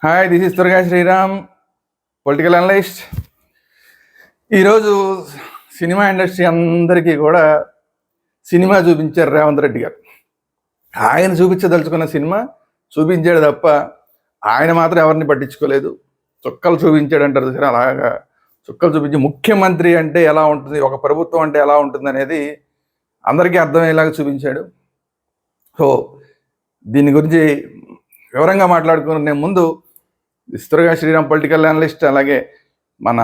Hi, this is Durga Sriram, political analyst. ఈరోజు cinema industry అందరికీ కూడా సినిమా చూపించారు రేవంత్ రెడ్డి గారు. ఆయన చూపించదలుచుకున్న సినిమా చూపించాడు తప్ప ఆయన మాత్రం ఎవరిని పట్టించుకోలేదు. చుక్కలు చూపించాడు అంటారు సరే, అలాగా చుక్కలు చూపించి ముఖ్యమంత్రి అంటే ఎలా ఉంటుంది, ఒక ప్రభుత్వం అంటే ఎలా ఉంటుంది అనేది అందరికీ అర్థమయ్యేలాగా చూపించాడు. సో దీని గురించి వివరంగా మాట్లాడుకునే ముందు దుర్గా శ్రీరామ్ పొలిటికల్ అనలిస్ట్, అలాగే మన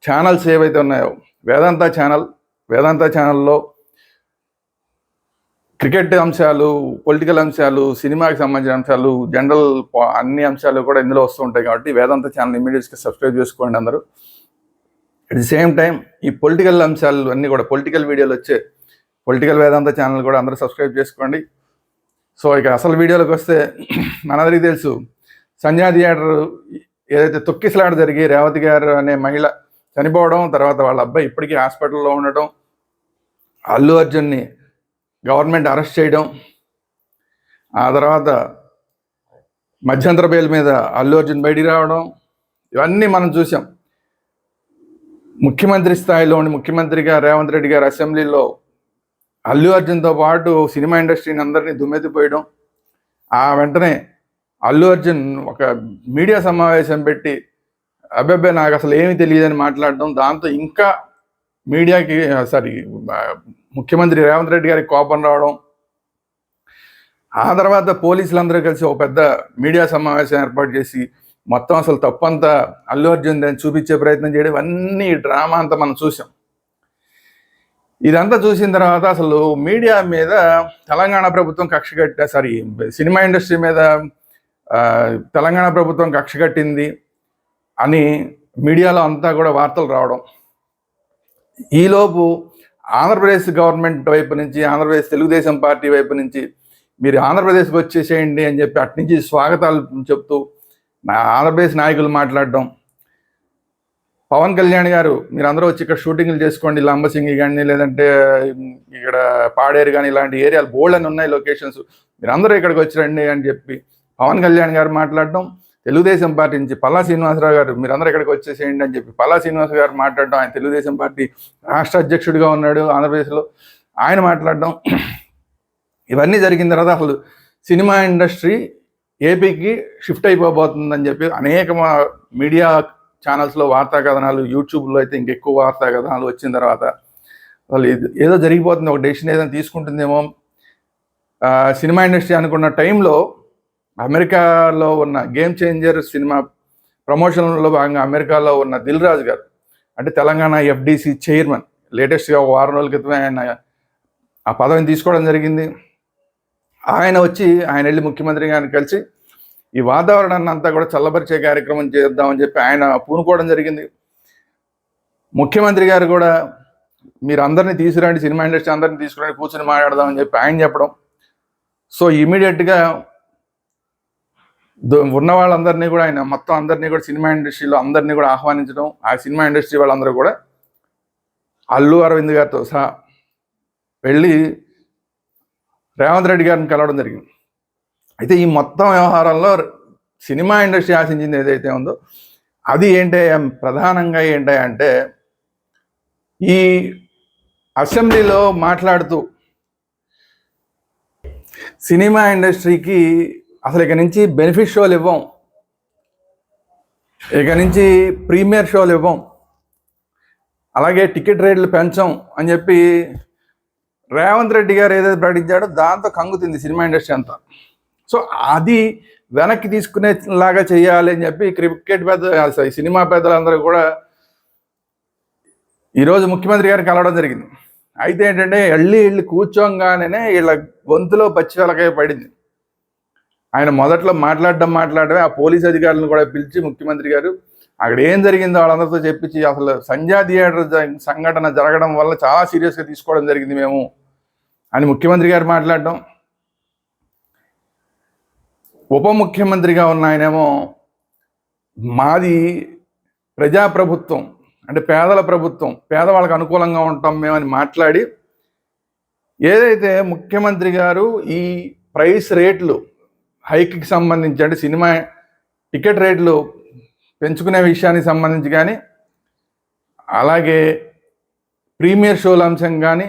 ఛానల్స్ ఏవైతే ఉన్నాయో వేదాంత ఛానల్లో క్రికెట్ అంశాలు, పొలిటికల్ అంశాలు, సినిమాకి సంబంధించిన అంశాలు, జనరల్ అన్ని అంశాలు కూడా ఇందులో వస్తూ ఉంటాయి. కాబట్టి వేదాంత ఛానల్ ఇమీడియట్గా సబ్స్క్రైబ్ చేసుకోండి అందరూ. అట్ ది సేమ్ టైం ఈ పొలిటికల్ అంశాలు అన్నీ కూడా, పొలిటికల్ వీడియోలు వచ్చే పొలిటికల్ వేదాంత ఛానల్ కూడా అందరూ సబ్స్క్రైబ్ చేసుకోండి. సో ఇక అసలు వీడియోలోకి వస్తే, మనందరికీ తెలుసు సంజయ్ థియేటర్ ఏదైతే తొక్కిసలాట జరిగి రేవతి గారు అనే మహిళ చనిపోవడం, తర్వాత వాళ్ళ అబ్బాయి ఇప్పటికీ హాస్పిటల్లో ఉండటం, అల్లు అర్జున్ని గవర్నమెంట్ అరెస్ట్ చేయడం, ఆ తర్వాత మధ్యంతర బెయిల్ మీద అల్లు అర్జున్ బయటికి రావడం, ఇవన్నీ మనం చూసాం. ముఖ్యమంత్రి స్థాయిలోని ముఖ్యమంత్రిగా రేవంత్ రెడ్డి గారు అసెంబ్లీలో అల్లు అర్జున్తో పాటు సినిమా ఇండస్ట్రీని అందరినీ దుమ్మెత్తిపోయడం, ఆ వెంటనే అల్లు అర్జున్ ఒక మీడియా సమావేశం పెట్టి అబ్బాయి నాకు అసలు ఏమీ తెలియదని మాట్లాడడం, దాంతో ఇంకా మీడియాకి ముఖ్యమంత్రి రేవంత్ రెడ్డి గారికి కోపం రావడం, ఆ తర్వాత పోలీసులందరూ కలిసి ఒక పెద్ద మీడియా సమావేశం ఏర్పాటు చేసి మొత్తం అసలు తప్పంతా అల్లు అర్జున్ దాన్ని చూపించే ప్రయత్నం చేయడం, ఇవన్నీ డ్రామా అంతా మనం చూసాం. ఇదంతా చూసిన తర్వాత అసలు మీడియా మీద తెలంగాణ ప్రభుత్వం సినిమా ఇండస్ట్రీ మీద తెలంగాణ ప్రభుత్వం కక్ష కట్టింది అని మీడియాలో అంతా కూడా వార్తలు రావడం, ఈలోపు ఆంధ్రప్రదేశ్ గవర్నమెంట్ వైపు నుంచి, ఆంధ్రప్రదేశ్ తెలుగుదేశం పార్టీ వైపు నుంచి మీరు ఆంధ్రప్రదేశ్కి వచ్చేసేయండి అని చెప్పి అట్నుంచి స్వాగతాలు చెప్తూ ఆంధ్రప్రదేశ్ నాయకులు మాట్లాడడం, పవన్ కళ్యాణ్ గారు మీరు అందరూ వచ్చి ఇక్కడ షూటింగ్లు చేసుకోండి, లంబసింగి కానీ లేదంటే ఇక్కడ పాడేరు కానీ ఇలాంటి ఏరియాలు బోల్డ్ అని ఉన్నాయి లొకేషన్స్, మీరు అందరూ ఇక్కడికి వచ్చిరండి అని చెప్పి పవన్ కళ్యాణ్ గారు మాట్లాడడం, తెలుగుదేశం పార్టీ నుంచి పల్లా శ్రీనివాసరావు గారు మీరు అందరూ ఇక్కడికి వచ్చేసేయండి అని చెప్పి పల్లా శ్రీనివాసరావు గారు మాట్లాడడం, ఆయన తెలుగుదేశం పార్టీ రాష్ట్ర అధ్యక్షుడిగా ఉన్నాడు ఆంధ్రప్రదేశ్లో, ఆయన మాట్లాడడం, ఇవన్నీ జరిగిన తర్వాత అసలు సినిమా ఇండస్ట్రీ ఏపీకి షిఫ్ట్ అయిపోబోతుందని చెప్పి అనేక మీడియా ఛానల్స్లో వార్తా కథనాలు, యూట్యూబ్లో అయితే ఇంకెక్కువ వార్తా కథనాలు వచ్చిన తర్వాత అసలు ఏదో జరిగిపోతుంది, ఒక డెసిషన్ ఏదైనా తీసుకుంటుందేమో సినిమా ఇండస్ట్రీ అనుకున్న టైంలో అమెరికాలో ఉన్న గేమ్ చేంజర్ సినిమా ప్రమోషన్లో భాగంగా అమెరికాలో ఉన్న దిల్ రాజు గారు, అంటే తెలంగాణ ఎఫ్డిసి చైర్మన్, లేటెస్ట్గా ఒక వారం రోజుల క్రితమే ఆయన ఆ పదవిని తీసుకోవడం జరిగింది. ఆయన వెళ్ళి ముఖ్యమంత్రి గారిని కలిసి ఈ వాతావరణాన్ని అంతా కూడా చల్లబరిచే కార్యక్రమం చేద్దామని చెప్పి ఆయన పూనుకోవడం జరిగింది. ముఖ్యమంత్రి గారు కూడా మీరు అందరినీ తీసుకురండి, సినిమా ఇండస్ట్రీ అందరినీ తీసుకురండి, కూర్చొని మాట్లాడదామని చెప్పి ఆయన చెప్పడం. సో ఇమీడియట్గా ఉన్న వాళ్ళందరినీ కూడా ఆయన మొత్తం అందరినీ కూడా సినిమా ఇండస్ట్రీలో అందరినీ కూడా ఆహ్వానించడం, ఆ సినిమా ఇండస్ట్రీ వాళ్ళందరూ కూడా అల్లు అరవింద్ గారితో సహా వెళ్ళి రేవంత్ రెడ్డి గారిని కలవడం జరిగింది. అయితే ఈ మొత్తం వ్యవహారంలో సినిమా ఇండస్ట్రీ ఆశించింది ఏదైతే ఉందో అది ప్రధానంగా ఏంటంటే ఈ అసెంబ్లీలో మాట్లాడుతూ సినిమా ఇండస్ట్రీకి అసలు ఇక నుంచి బెనిఫిట్ షోలు ఇవ్వం, ఇక నుంచి ప్రీమియర్ షోలు ఇవ్వం, అలాగే టికెట్ రేట్లు పెంచం అని చెప్పి రేవంత్ రెడ్డి గారు ఏదైతే ప్రకటించాడో దాంతో కంగుతుంది సినిమా ఇండస్ట్రీ అంతా. సో అది వెనక్కి తీసుకునేలాగా చేయాలి అని చెప్పి క్రికెట్ సినిమా పెద్దలందరూ కూడా ఈరోజు ముఖ్యమంత్రి గారిని కలవడం జరిగింది. అయితే ఏంటంటే వెళ్ళి కూర్చోగానే వీళ్ళ గొంతులో పచ్చివెలకాయ పడింది. ఆయన మొదట్లో మాట్లాడమే ఆ పోలీస్ అధికారులను కూడా పిలిచి ముఖ్యమంత్రి గారు అక్కడ ఏం జరిగిందో వాళ్ళందరితో చెప్పించి అసలు సంజయ్ థియేటర్ సంఘటన జరగడం వల్ల చాలా సీరియస్గా తీసుకోవడం జరిగింది మేము అని ముఖ్యమంత్రి గారు మాట్లాడడం. ఉప ముఖ్యమంత్రిగా ఉన్న ఆయనేమో మాది ప్రజాప్రభుత్వం, అంటే పేదల ప్రభుత్వం, పేదవాళ్ళకు అనుకూలంగా ఉంటాం మేమని మాట్లాడి, ఏదైతే ముఖ్యమంత్రి గారు ఈ ప్రైస్ రేట్లు హైక్కి సంబంధించి, అంటే సినిమా టికెట్ రేట్లు పెంచుకునే విషయానికి సంబంధించి కానీ, అలాగే ప్రీమియర్ షోల అంశం కానీ,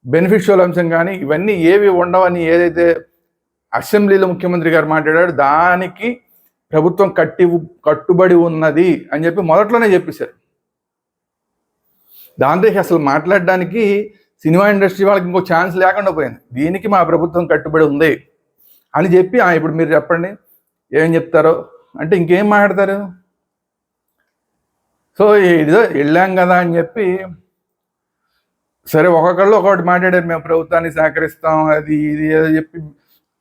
బెనిఫిట్ షోల అంశం కానీ, ఇవన్నీ ఏవి ఉండవని ఏదైతే అసెంబ్లీలో ముఖ్యమంత్రి గారు మాట్లాడాడు, దానికి ప్రభుత్వం కట్టుబడి ఉన్నది అని చెప్పి మొదట్లోనే చెప్పేశారు. దాంతో అసలు మాట్లాడడానికి సినిమా ఇండస్ట్రీ వాళ్ళకి ఇంకో ఛాన్స్ లేకుండా పోయింది. దీనికి మా ప్రభుత్వం కట్టుబడి ఉంది అని చెప్పి ఇప్పుడు మీరు చెప్పండి ఏం చెప్తారో అంటే ఇంకేం మాట్లాడతారు. సో ఇదో వెళ్ళాం కదా అని చెప్పి సరే ఒక్కొక్కళ్ళు ఒక్కొక్కటి మాట్లాడారు, మేము ప్రభుత్వాన్ని సహకరిస్తాం అది ఇది ఏదో చెప్పి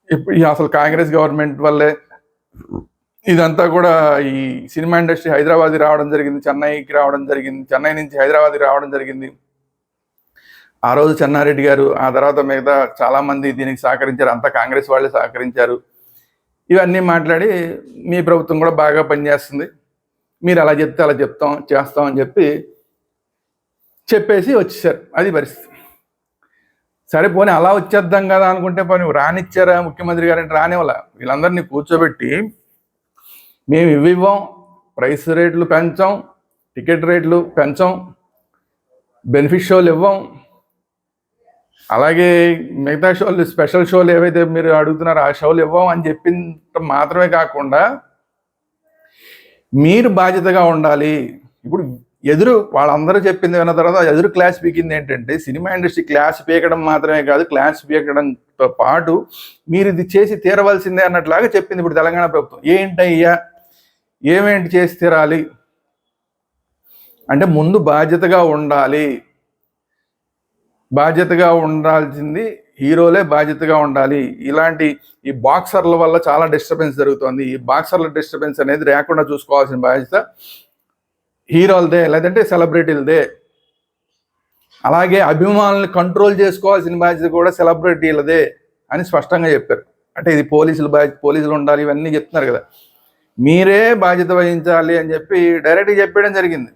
ఇప్పుడు అసలు కాంగ్రెస్ గవర్నమెంట్ వల్లే ఇదంతా కూడా ఈ సినిమా ఇండస్ట్రీ హైదరాబాద్ రావడం జరిగింది, చెన్నైకి రావడం జరిగింది, చెన్నై నుంచి హైదరాబాద్ రావడం జరిగింది. ఆ రోజు చెన్నారెడ్డి గారు, ఆ తర్వాత మిగతా చాలామంది దీనికి సహకరించారు, అంతా కాంగ్రెస్ వాళ్ళే సహకరించారు. ఇవన్నీ మాట్లాడి మీ ప్రభుత్వం కూడా బాగా పనిచేస్తుంది, మీరు అలా చెప్తే అలా చేస్తాం అని చెప్పేసి వచ్చేసారు. అది పరిస్థితి. సరే పోనీ అలా వచ్చేద్దాం కదా అనుకుంటే పోనీ రానిచ్చారా ముఖ్యమంత్రి గారు అంటే రానివ్వాల. వీళ్ళందరినీ కూర్చోబెట్టి మేము ఇవి ఇవ్వం, ప్రైస్ రేట్లు పెంచాం, టికెట్ రేట్లు పెంచాం, బెనిఫిట్ షోలు ఇవ్వం, అలాగే మిగతా షోలు స్పెషల్ షోలు ఏవైతే మీరు అడుగుతున్నారో ఆ షోలు ఇవ్వం అని చెప్పిన మాత్రమే కాకుండా మీరు బాధ్యతగా ఉండాలి. ఇప్పుడు ఎదురు వాళ్ళందరూ చెప్పింది విన్న తర్వాత ఎదురు క్లాస్ పీకింది ఏంటంటే సినిమా ఇండస్ట్రీ క్లాస్ పీకడం మాత్రమే కాదు, క్లాస్ పీకడంతో పాటు మీరు ఇది చేసి తీరవలసిందే అన్నట్లాగా చెప్పింది ఇప్పుడు తెలంగాణ ప్రభుత్వం. ఏంటయ్యా ఏమేంటి చేసి తీరాలి అంటే ముందు బాధ్యతగా ఉండాలి. బాధ్యతగా ఉండాల్సింది హీరోలే బాధ్యతగా ఉండాలి. ఇలాంటి ఈ బాక్సర్ల వల్ల చాలా డిస్టర్బెన్స్ జరుగుతుంది. ఈ బాక్సర్ల డిస్టర్బెన్స్ అనేది లేకుండా చూసుకోవాల్సిన బాధ్యత హీరోలదే, లేదంటే సెలబ్రిటీలదే. అలాగే అభిమానులను కంట్రోల్ చేసుకోవాల్సిన బాధ్యత కూడా సెలబ్రిటీలదే అని స్పష్టంగా చెప్పారు. అంటే ఇది పోలీసులు ఉండాలి ఇవన్నీ చెప్తున్నారు కదా, మీరే బాధ్యత వహించాలి అని చెప్పి డైరెక్ట్గా చెప్పడం జరిగింది.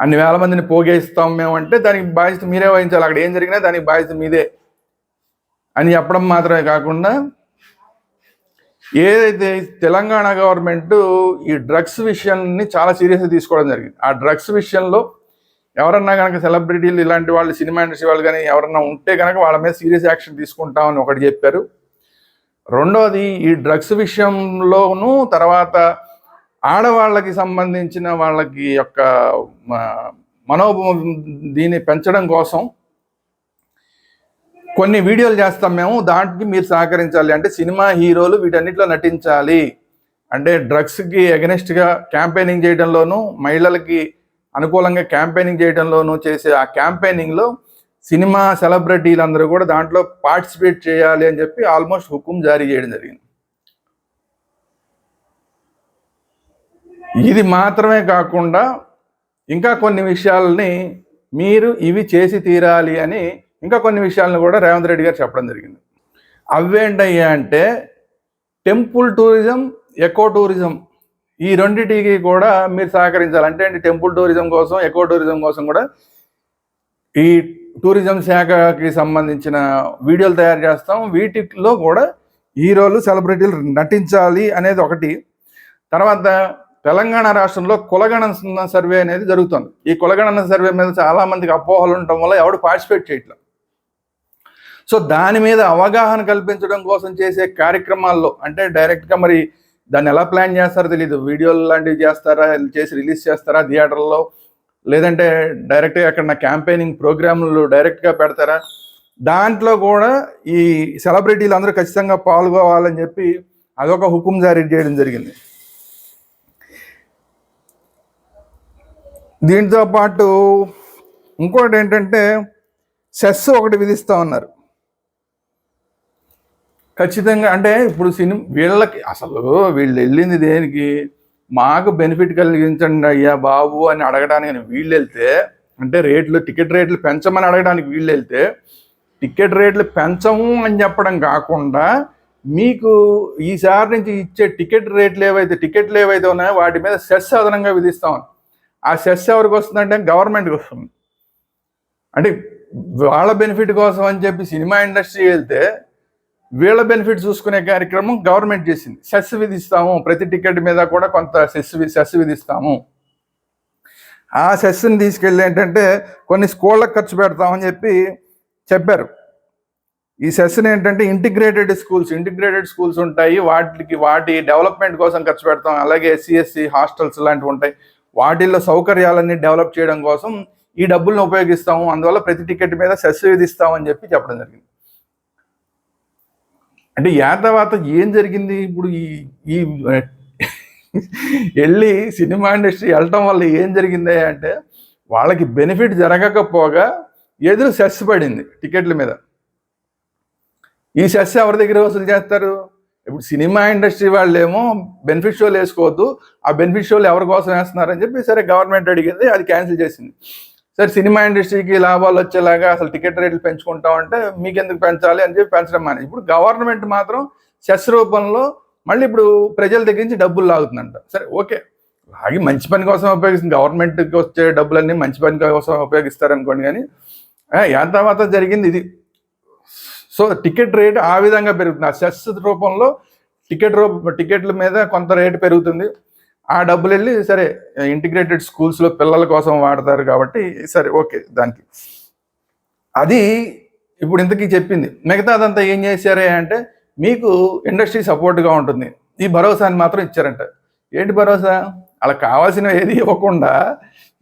అన్ని వేల మందిని పోగేస్తాం మేము అంటే దానికి బాధ్యత మీరే వహించాలి, అక్కడ ఏం జరిగినా దానికి బాధ్యత మీదే అని చెప్పడం మాత్రమే కాకుండా ఏదైతే తెలంగాణ గవర్నమెంట్ ఈ డ్రగ్స్ విషయాన్ని చాలా సీరియస్గా తీసుకోవడం జరిగింది. ఆ డ్రగ్స్ విషయంలో ఎవరన్నా కనుక సెలబ్రిటీలు ఇలాంటి వాళ్ళు సినిమా ఇండస్ట్రీ వాళ్ళు కానీ ఎవరన్నా ఉంటే కనుక వాళ్ళ మీద సీరియస్ యాక్షన్ తీసుకుంటామని ఒకటి చెప్పారు. రెండోది ఈ డ్రగ్స్ విషయంలోనూ తర్వాత ఆడవాళ్ళకి సంబంధించిన వాళ్ళకి యొక్క దీన్ని పెంచడం కోసం కొన్ని వీడియోలు చేస్తాం మేము, దానికి మీరు సహకరించాలి. అంటే సినిమా హీరోలు వీటన్నిటిలో నటించాలి. అంటే డ్రగ్స్కి ఎగనెస్ట్గా క్యాంపెయినింగ్ చేయడంలోనూ మహిళలకి అనుకూలంగా క్యాంపెయినింగ్ చేయడంలోనూ చేసే ఆ క్యాంపెయినింగ్లో సినిమా సెలబ్రిటీలందరూ కూడా దాంట్లో పార్టిసిపేట్ చేయాలి అని చెప్పి ఆల్మోస్ట్ హుకుం జారీ చేయడం జరిగింది. ఇది మాత్రమే కాకుండా ఇంకా కొన్ని విషయాలని మీరు ఇవి చేసి తీరాలి అని ఇంకా కొన్ని విషయాలను కూడా రేవంత్ రెడ్డి గారు చెప్పడం జరిగింది. అవేంటయ్యా అంటే టెంపుల్ టూరిజం, ఎకో టూరిజం ఈ రెండింటికి కూడా మీరు సహకరించాలి. అంటే టెంపుల్ టూరిజం కోసం, ఎకో టూరిజం కోసం కూడా ఈ టూరిజం శాఖకి సంబంధించిన వీడియోలు తయారు చేస్తాం. వీటిలో కూడా హీరోలు సెలబ్రిటీలు నటించాలి అనేది ఒకటి. తర్వాత తెలంగాణ రాష్ట్రంలో కులగణన సర్వే అనేది జరుగుతుంది. ఈ కులగణన సర్వే మీద చాలామందికి అపోహలు ఉండటం వల్ల ఎవడు పార్టిసిపేట్ చేయట్లేదు. సో దాని మీద అవగాహన కల్పించడం కోసం చేసే కార్యక్రమాల్లో అంటే డైరెక్ట్గా మరి దాన్ని ఎలా ప్లాన్ చేస్తారో తెలియదు. వీడియోలు లాంటివి చేస్తారా, చేసి రిలీజ్ చేస్తారా థియేటర్లో, లేదంటే డైరెక్ట్గా ఎక్కడ క్యాంపెయినింగ్ ప్రోగ్రాంలు డైరెక్ట్గా పెడతారా, దాంట్లో కూడా ఈ సెలబ్రిటీలు అందరూ ఖచ్చితంగా పాల్గొవాలని చెప్పి అదొక హుకుం జారీ చేయడం జరిగింది. దీంతో పాటు ఇంకోటి ఏంటంటే సెస్ ఒకటి విధిస్తూ ఉన్నారు ఖచ్చితంగా. అంటే ఇప్పుడు వీళ్ళకి అసలు వీళ్ళు వెళ్ళింది దేనికి, మాకు బెనిఫిట్ కలిగించండి అయ్యా బాబు అని అడగడానికి వీళ్ళు వెళ్తే, అంటే టికెట్ రేట్లు పెంచమని అడగడానికి వీళ్ళు వెళ్తే, టికెట్ రేట్లు పెంచము అని చెప్పడం కాకుండా మీకు ఈసారి నుంచి ఇచ్చే టికెట్లు ఏవైతే ఉన్నాయో వాటి మీద సెస్ అదనంగా విధిస్తామని. ఆ సెస్ ఎవరికి వస్తుందంటే గవర్నమెంట్కి వస్తుంది. అంటే వాళ్ళ బెనిఫిట్ కోసం అని చెప్పి సినిమా ఇండస్ట్రీ వెళ్తే వీళ్ళ బెనిఫిట్ చూసుకునే కార్యక్రమం గవర్నమెంట్ చేసింది. సెస్ విధిస్తాము, ప్రతి టికెట్ మీద కూడా కొంత సెస్ విధిస్తాము. ఆ సెస్ని తీసుకెళ్ళి ఏంటంటే కొన్ని స్కూళ్ళకి ఖర్చు పెడతామని చెప్పారు. ఈ సెస్ని ఏంటంటే ఇంటిగ్రేటెడ్ స్కూల్స్ ఉంటాయి, వాటి డెవలప్మెంట్ కోసం ఖర్చు పెడతాం. అలాగే SC హాస్టల్స్ లాంటివి ఉంటాయి, వాటిల్లో సౌకర్యాలన్నీ డెవలప్ చేయడం కోసం ఈ డబ్బులను ఉపయోగిస్తాము. అందువల్ల ప్రతి టికెట్ మీద సెస్ విధిస్తామని చెప్పడం జరిగింది. అంటే తర్వాత ఏం జరిగింది? ఇప్పుడు ఈ వెళ్ళి సినిమా ఇండస్ట్రీ వెళ్ళటం వల్ల ఏం జరిగింది అంటే వాళ్ళకి బెనిఫిట్ జరగకపోగా ఎదురు సెస్ పడింది టికెట్ల మీద. ఈ సెస్ ఎవరి దగ్గర వసూలు చేస్తారు? ఇప్పుడు సినిమా ఇండస్ట్రీ వాళ్ళేమో బెనిఫిట్ షోలు వేసుకోవద్దు, ఆ బెనిఫిట్ షోలు ఎవరి కోసం వేస్తున్నారని చెప్పి సరే గవర్నమెంట్ అడిగింది, అది క్యాన్సిల్ చేసింది. సరే సినిమా ఇండస్ట్రీకి లాభాలు వచ్చేలాగా అసలు టికెట్ రేట్లు పెంచుకుంటామంటే మీకెందుకు పెంచాలి అని చెప్పి పెంచడం మానేది. ఇప్పుడు గవర్నమెంట్ మాత్రం సెస్ రూపంలో మళ్ళీ ఇప్పుడు ప్రజల దగ్గర నుంచి డబ్బులు లాగుతుందంట. సరే ఓకే, లాగి మంచి పని కోసం ఉపయోగిస్తుంది, గవర్నమెంట్కి వచ్చే డబ్బులన్నీ మంచి పని కోసం ఉపయోగిస్తారనుకోండి. కానీ తర్వాత జరిగింది ఇది. సో టికెట్ రేట్ ఆ విధంగా పెరుగుతుంది. ఆ సెస్ రూపంలో టికెట్ల మీద కొంత రేటు పెరుగుతుంది. ఆ డబ్బులు వెళ్ళి సరే ఇంటిగ్రేటెడ్ స్కూల్స్లో పిల్లల కోసం వాడతారు కాబట్టి సరే ఓకే, దానికి అది ఇప్పుడు ఇంతకీ చెప్పింది. మిగతా అదంతా ఏం చేశారే అంటే మీకు ఇండస్ట్రీ సపోర్ట్గా ఉంటుంది, ఈ భరోసాని మాత్రం ఇచ్చారంట. ఏంటి భరోసా? అలా కావాల్సినవి ఏది ఇవ్వకుండా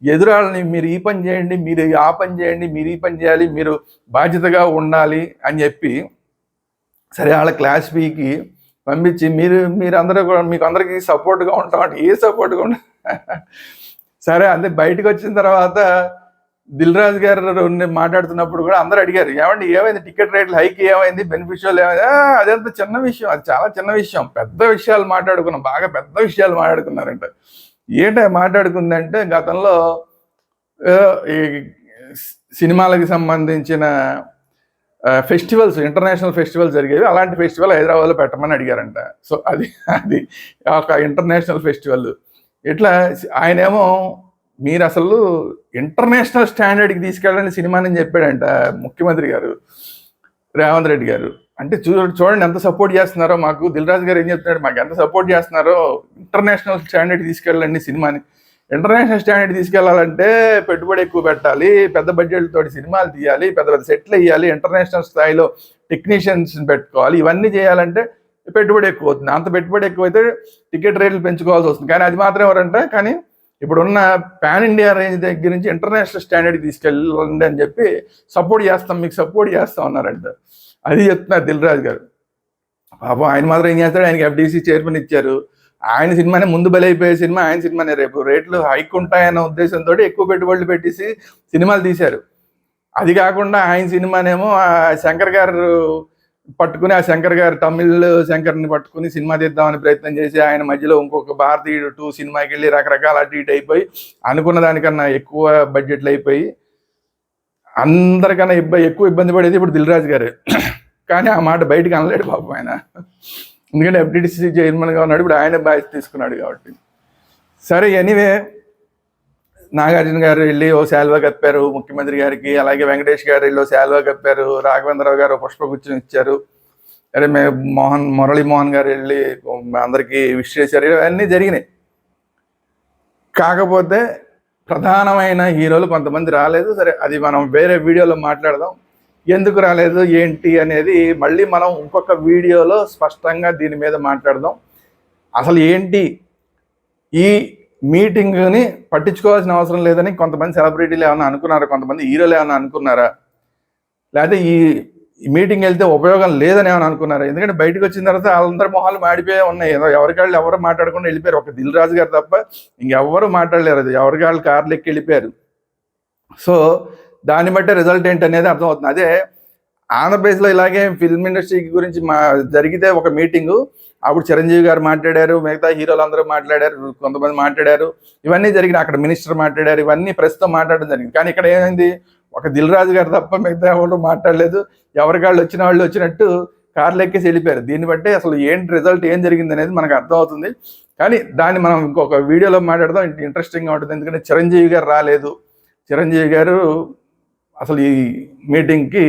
ఎదురాళ్ళని మీరు ఈ పని చేయండి, మీరు ఆ పని చేయండి, మీరు ఈ పని చేయాలి, మీరు బాధ్యతగా ఉండాలి అని చెప్పి సరే వాళ్ళ క్లాస్ ఫీకి పంపించి మీరందరూ కూడా మీకు అందరికీ సపోర్ట్గా ఉంటాం అంటే ఏ సపోర్ట్గా ఉంటా సరే అంతే. బయటకు వచ్చిన తర్వాత దిల్ రాజు గారు మాట్లాడుతున్నప్పుడు కూడా అందరూ అడిగారు, ఏమైంది టికెట్ రేట్లు హైక్ ఏమైంది, బెనిఫిషియల్ ఏమైంది? అదంతా చిన్న విషయం, అది చాలా చిన్న విషయం. పెద్ద విషయాలు మాట్లాడుకున్నాం, బాగా పెద్ద విషయాలు మాట్లాడుకున్నారంట. మాట్లాడుకుందంటే గతంలో ఈ సినిమాలకు సంబంధించిన ఫెస్టివల్స్, ఇంటర్నేషనల్ ఫెస్టివల్స్ జరిగేవి, అలాంటి ఫెస్టివల్ హైదరాబాద్లో పెట్టమని అడిగారంట. సో అది ఒక ఇంటర్నేషనల్ ఫెస్టివల్. ఇట్లా ఆయనేమో మీరు అసలు ఇంటర్నేషనల్ స్టాండర్డ్కి తీసుకెళ్ళని సినిమాని చెప్పాడంట ముఖ్యమంత్రి గారు రేవంత్ రెడ్డి గారు. అంటే చూడండి ఎంత సపోర్ట్ చేస్తున్నారో మాకు. దిల్ రాజు గారు ఏం చెప్తున్నాడు, మాకు ఎంత సపోర్ట్ చేస్తున్నారో, ఇంటర్నేషనల్ స్టాండర్డ్ తీసుకెళ్ళండి సినిమాని. ఇంటర్నేషనల్ స్టాండర్డ్ తీసుకెళ్లాలంటే పెట్టుబడి ఎక్కువ పెట్టాలి, పెద్ద బడ్జెట్లతో సినిమాలు తీయాలి, పెద్ద పెద్ద సెట్లు వేయాలి, ఇంటర్నేషనల్ స్థాయిలో టెక్నీషియన్స్ పెట్టుకోవాలి. ఇవన్నీ చేయాలంటే పెట్టుబడి ఎక్కువ అవుతుంది. అంత పెట్టుబడి ఎక్కువైతే టికెట్ రేట్లు పెంచుకోవాల్సి వస్తుంది. కానీ అది మాత్రం ఎవరంటే కానీ ఇప్పుడున్న పాన్ ఇండియా రేంజ్ దగ్గర నుంచి ఇంటర్నేషనల్ స్టాండర్డ్కి తీసుకెళ్ళండి అని చెప్పి మీకు సపోర్ట్ చేస్తాం అన్నారంట. అది చెప్తున్నారు దిల్ రాజు గారు. పాపం ఆయన మాత్రం ఏం చేస్తాడు, ఆయనకి FDC చైర్మన్ ఇచ్చారు. ఆయన సినిమానే ముందు బలైపోయే సినిమా ఆయన సినిమానే. రేపు రేట్లు హైక్ ఉంటాయన్న ఉద్దేశంతో ఎక్కువ పెట్టుబడులు పెట్టేసి సినిమాలు తీశారు. అది కాకుండా ఆయన సినిమానేమో శంకర్ గారు పట్టుకుని, ఆ శంకర్ గారు తమిళ్ శంకర్ని పట్టుకుని సినిమా తీద్దామని ప్రయత్నం చేసి ఆయన మధ్యలో ఇంకొక భారతీయుడు 2 సినిమాకి వెళ్ళి రకరకాల అటు ఇటు అయిపోయి అనుకున్న దానికన్నా ఎక్కువ బడ్జెట్లు అయిపోయి అందరికన్నా ఎక్కువ ఇబ్బంది పడేది ఇప్పుడు దిల్ రాజు గారు. కానీ ఆ మాట బయటకు అనలేడు పాపం ఆయన, ఎందుకంటే FDC చైర్మన్గా ఉన్నాడు, ఇప్పుడు ఆయన బాధ్యత తీసుకున్నాడు కాబట్టి. సరే ఎనీవే, నాగార్జున గారు వెళ్ళి ఓ శాల్వా కప్పారు ముఖ్యమంత్రి గారికి, అలాగే వెంకటేష్ గారు వెళ్ళి ఓ శాల్వా కప్పారు, రాఘవేంద్రరావు గారు పుష్పగుచ్చం ఇచ్చారు, అరే మురళీమోహన్ గారు వెళ్ళి అందరికీ విష్ చేశారు. ఇవన్నీ జరిగినాయి. కాకపోతే ప్రధానమైన హీరోలు కొంతమంది రాలేదు. సరే అది మనం వేరే వీడియోలో మాట్లాడదాం, ఎందుకు రాలేదు ఏంటి అనేది మళ్ళీ మనం ఇంకొక వీడియోలో స్పష్టంగా దీని మీద మాట్లాడదాం. అసలు ఏంటి ఈ మీటింగ్ని పట్టించుకోవాల్సిన అవసరం లేదని కొంతమంది సెలబ్రిటీలు ఏమైనా అనుకున్నారా, కొంతమంది హీరోలు ఏమైనా అనుకున్నారా, లేకపోతే ఈ మీటింగ్ వెళ్తే ఉపయోగం లేదని ఏమైనా అనుకున్నారా? ఎందుకంటే బయటకు వచ్చిన తర్వాత వాళ్ళందరి మొహాలు మాడిపోయే ఉన్నాయి. ఎవరికాళ్ళు ఎవరు మాట్లాడకుండా వెళ్ళిపోయారు. ఒక దిల్ రాజు గారు తప్ప ఇంకెవ్వరూ మాట్లాడలేరు. అది ఎవరికాళ్ళు కార్లు ఎక్కి వెళ్ళిపోయారు. సో దాన్ని బట్టే రిజల్ట్ ఏంటి అనేది అర్థమవుతుంది. అదే ఆంధ్రప్రదేశ్లో ఇలాగే ఫిల్మ్ ఇండస్ట్రీ గురించి జరిగితే ఒక మీటింగు, అప్పుడు చిరంజీవి గారు మాట్లాడారు, మిగతా హీరోలు అందరూ మాట్లాడారు, కొంతమంది మాట్లాడారు, ఇవన్నీ జరిగినాయి. అక్కడ మినిస్టర్ మాట్లాడారు, ఇవన్నీ ప్రస్తుతం మాట్లాడడం జరిగింది. కానీ ఇక్కడ ఏమైంది, ఒక దిల్ రాజు గారు తప్ప మిగతా ఎవరు మాట్లాడలేదు. ఎవరికాళ్ళు వచ్చిన వాళ్ళు వచ్చినట్టు కార్లు ఎక్కేసి వెళ్ళిపోయారు. దీన్ని బట్టి అసలు ఏంటి రిజల్ట్ ఏం జరిగింది అనేది మనకు అర్థమవుతుంది. కానీ దాన్ని మనం ఇంకొక వీడియోలో మాట్లాడదాం, ఇంట్రెస్టింగ్గా ఉంటుంది. ఎందుకంటే చిరంజీవి గారు రాలేదు. చిరంజీవి గారు అసలు ఈ మీటింగ్కి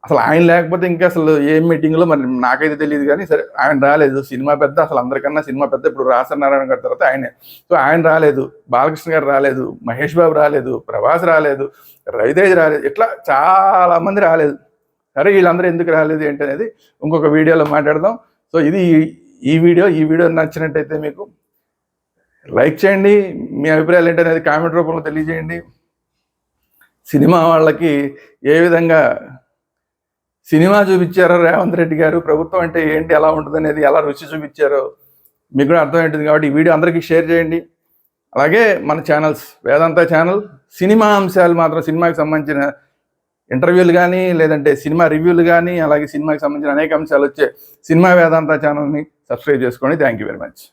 అసలు ఆయన లేకపోతే ఇంకా అసలు ఏం మీటింగ్లో మరి నాకైతే తెలియదు, కానీ సరే ఆయన రాలేదు. సినిమా పెద్ద, అసలు అందరికన్నా సినిమా పెద్ద ఇప్పుడు రాసనారాయణ గారి తర్వాత ఆయనే. సో ఆయన రాలేదు, బాలకృష్ణ గారు రాలేదు, మహేష్ బాబు రాలేదు, ప్రభాస్ రాలేదు, రవితేజ్ రాలేదు, ఇట్లా చాలా మంది రాలేదు. సరే వీళ్ళందరూ ఎందుకు రాలేదు ఏంటి అనేది ఇంకొక వీడియోలో మాట్లాడదాం. సో ఇది ఈ వీడియో నచ్చినట్టయితే మీకు లైక్ చేయండి, మీ అభిప్రాయాలు ఏంటనేది కామెంట్ రూపంలో తెలియజేయండి. సినిమా వాళ్ళకి ఏ విధంగా సినిమా చూపించారో రేవంత్ రెడ్డి గారు, ప్రభుత్వం అంటే ఏంటి, ఎలా ఉంటుంది అనేది, ఎలా రుచి చూపించారో మీకు కూడా అర్థమవుతుంది. కాబట్టి ఈ వీడియో అందరికీ షేర్ చేయండి. అలాగే మన ఛానల్స్, వేదాంత ఛానల్ సినిమా అంశాలు మాత్రం, సినిమాకి సంబంధించిన ఇంటర్వ్యూలు కానీ, లేదంటే సినిమా రివ్యూలు కానీ, అలాగే సినిమాకి సంబంధించిన అనేక అంశాలు వచ్చే సినిమా వేదాంత ఛానల్ని సబ్స్క్రైబ్ చేసుకోండి. Thank you very much.